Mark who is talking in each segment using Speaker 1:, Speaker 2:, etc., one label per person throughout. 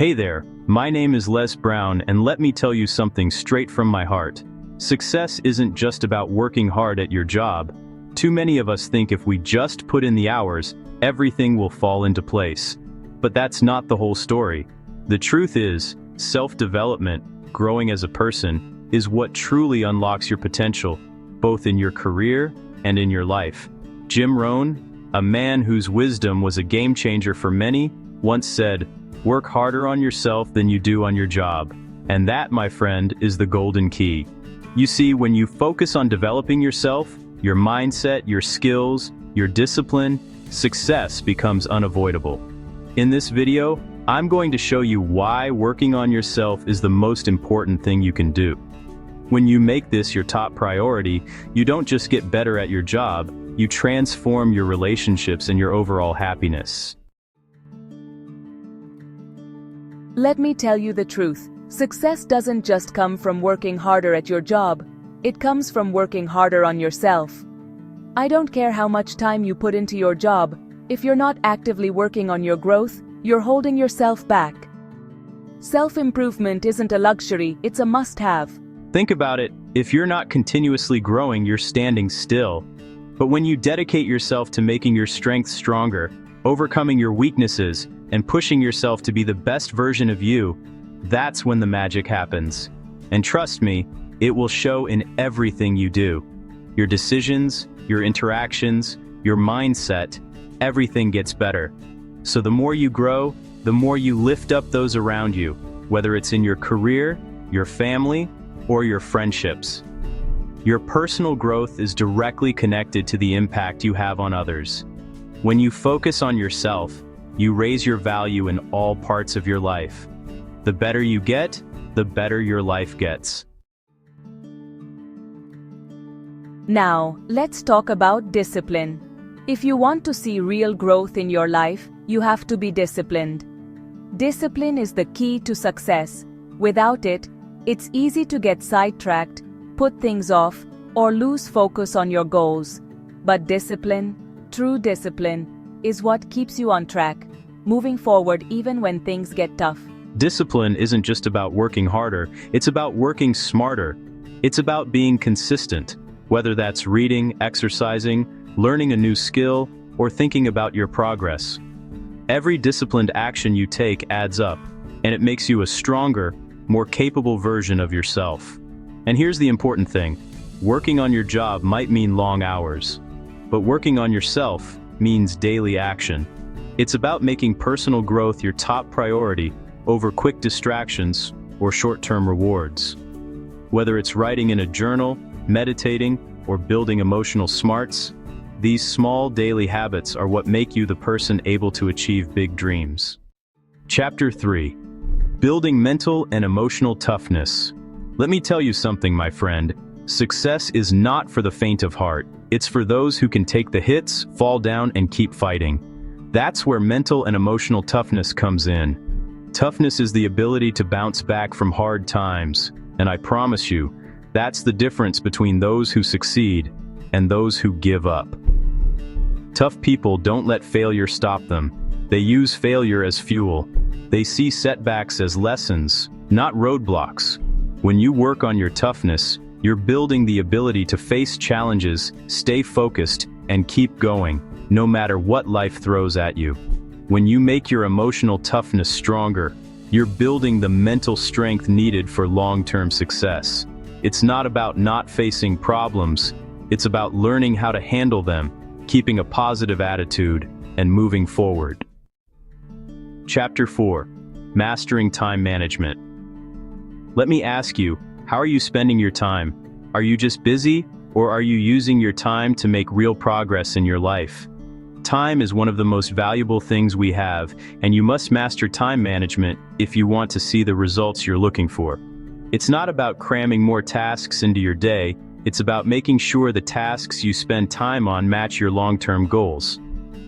Speaker 1: Hey there, my name is Les Brown, and let me tell you something straight from my heart. Success isn't just about working hard at your job. Too many of us think if we just put in the hours, everything will fall into place. But that's not the whole story. The truth is, self-development, growing as a person, is what truly unlocks your potential, both in your career and in your life. Jim Rohn, a man whose wisdom was a game changer for many, once said, "Work harder on yourself than you do on your job." And that, my friend, is the golden key. You see, when you focus on developing yourself, your mindset, your skills, your discipline, success becomes unavoidable. In this video, I'm going to show you why working on yourself is the most important thing you can do. When you make this your top priority, you don't just get better at your job, you transform your relationships and your overall happiness.
Speaker 2: Let me tell you the truth. Success doesn't just come from working harder at your job. It comes from working harder on yourself. I don't care how much time you put into your job. If you're not actively working on your growth, you're holding yourself back. Self-improvement isn't a luxury, it's a must-have.
Speaker 1: Think about it, if you're not continuously growing, you're standing still. But when you dedicate yourself to making your strengths stronger, overcoming your weaknesses, and pushing yourself to be the best version of you, that's when the magic happens. And trust me, it will show in everything you do. Your decisions, your interactions, your mindset, everything gets better. So the more you grow, the more you lift up those around you, whether it's in your career, your family, or your friendships. Your personal growth is directly connected to the impact you have on others. When you focus on yourself, you raise your value in all parts of your life. The better you get, the better your life gets.
Speaker 2: Now, let's talk about discipline. If you want to see real growth in your life, you have to be disciplined. Discipline is the key to success. Without it, it's easy to get sidetracked, put things off, or lose focus on your goals. But discipline, true discipline, is what keeps you on track, moving forward even when things get tough.
Speaker 1: Discipline isn't just about working harder, it's about working smarter. It's about being consistent, whether that's reading, exercising, learning a new skill, or thinking about your progress. Every disciplined action you take adds up, and it makes you a stronger, more capable version of yourself. And here's the important thing, working on your job might mean long hours, but working on yourself means daily action. It's about making personal growth your top priority over quick distractions or short-term rewards. Whether it's writing in a journal, meditating, or building emotional smarts, these small daily habits are what make you the person able to achieve big dreams. Chapter 3. Building mental and emotional toughness. Let me tell you something, my friend. Success is not for the faint of heart. It's for those who can take the hits, fall down, and keep fighting. That's where mental and emotional toughness comes in. Toughness is the ability to bounce back from hard times, and I promise you, that's the difference between those who succeed and those who give up. Tough people don't let failure stop them. They use failure as fuel. They see setbacks as lessons, not roadblocks. When you work on your toughness, you're building the ability to face challenges, stay focused, and keep going, no matter what life throws at you. When you make your emotional toughness stronger, you're building the mental strength needed for long-term success. It's not about not facing problems, it's about learning how to handle them, keeping a positive attitude, and moving forward. Chapter 4. Mastering time management. Let me ask you, how are you spending your time? Are you just busy, or are you using your time to make real progress in your life? Time is one of the most valuable things we have, and you must master time management if you want to see the results you're looking for. It's not about cramming more tasks into your day, it's about making sure the tasks you spend time on match your long-term goals.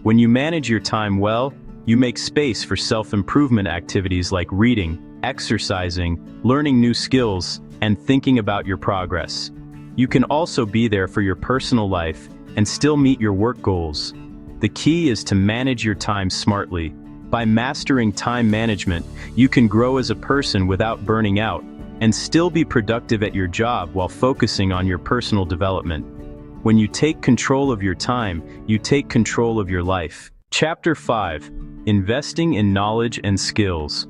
Speaker 1: When you manage your time well, you make space for self-improvement activities like reading, exercising, learning new skills, and thinking about your progress. You can also be there for your personal life and still meet your work goals. The key is to manage your time smartly. By mastering time management, you can grow as a person without burning out and still be productive at your job while focusing on your personal development. When you take control of your time, you take control of your life. Chapter 5. Investing in knowledge and skills.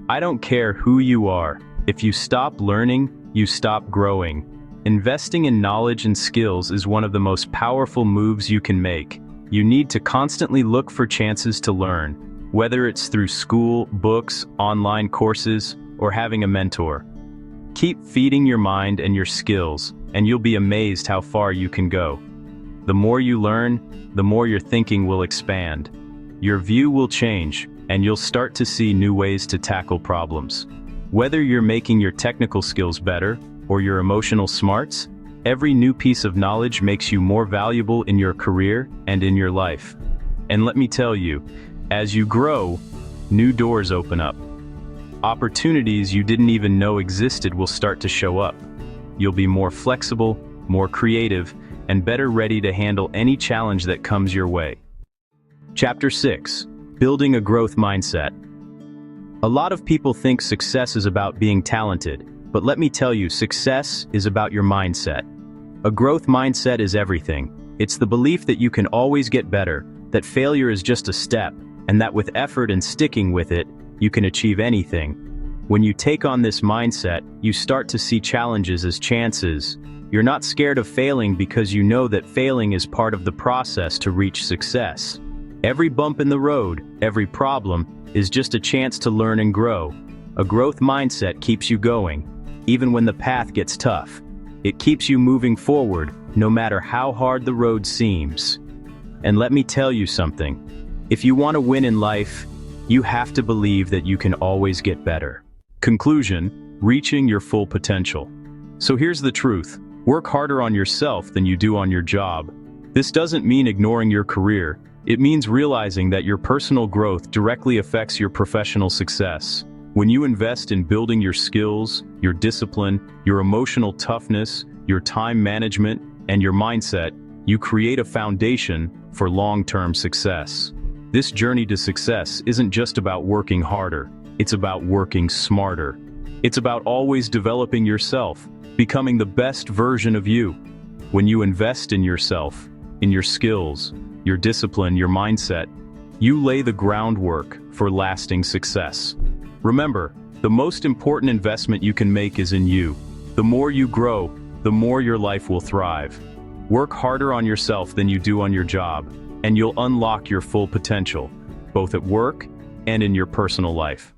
Speaker 1: I don't care who you are. If you stop learning, you stop growing. Investing in knowledge and skills is one of the most powerful moves you can make. You need to constantly look for chances to learn, whether it's through school, books, online courses, or having a mentor. Keep feeding your mind and your skills, and you'll be amazed how far you can go. The more you learn, the more your thinking will expand. Your view will change, and you'll start to see new ways to tackle problems. Whether you're making your technical skills better, or your emotional smarts, every new piece of knowledge makes you more valuable in your career and in your life. And let me tell you, as you grow, new doors open up. Opportunities you didn't even know existed will start to show up. You'll be more flexible, more creative, and better ready to handle any challenge that comes your way. Chapter 6. Building a growth mindset. A lot of people think success is about being talented, but let me tell you, success is about your mindset. A growth mindset is everything. It's the belief that you can always get better, that failure is just a step, and that with effort and sticking with it, you can achieve anything. When you take on this mindset, you start to see challenges as chances. You're not scared of failing because you know that failing is part of the process to reach success. Every bump in the road, every problem, is just a chance to learn and grow. A growth mindset keeps you going, even when the path gets tough. It keeps you moving forward, no matter how hard the road seems. And let me tell you something. If you want to win in life, you have to believe that you can always get better. Conclusion: reaching your full potential. So here's the truth. Work harder on yourself than you do on your job. This doesn't mean ignoring your career. It means realizing that your personal growth directly affects your professional success. When you invest in building your skills, your discipline, your emotional toughness, your time management, and your mindset, you create a foundation for long-term success. This journey to success isn't just about working harder, it's about working smarter. It's about always developing yourself, becoming the best version of you. When you invest in yourself, in your skills, your discipline, your mindset, you lay the groundwork for lasting success. Remember, the most important investment you can make is in you. The more you grow, the more your life will thrive. Work harder on yourself than you do on your job, and you'll unlock your full potential, both at work and in your personal life.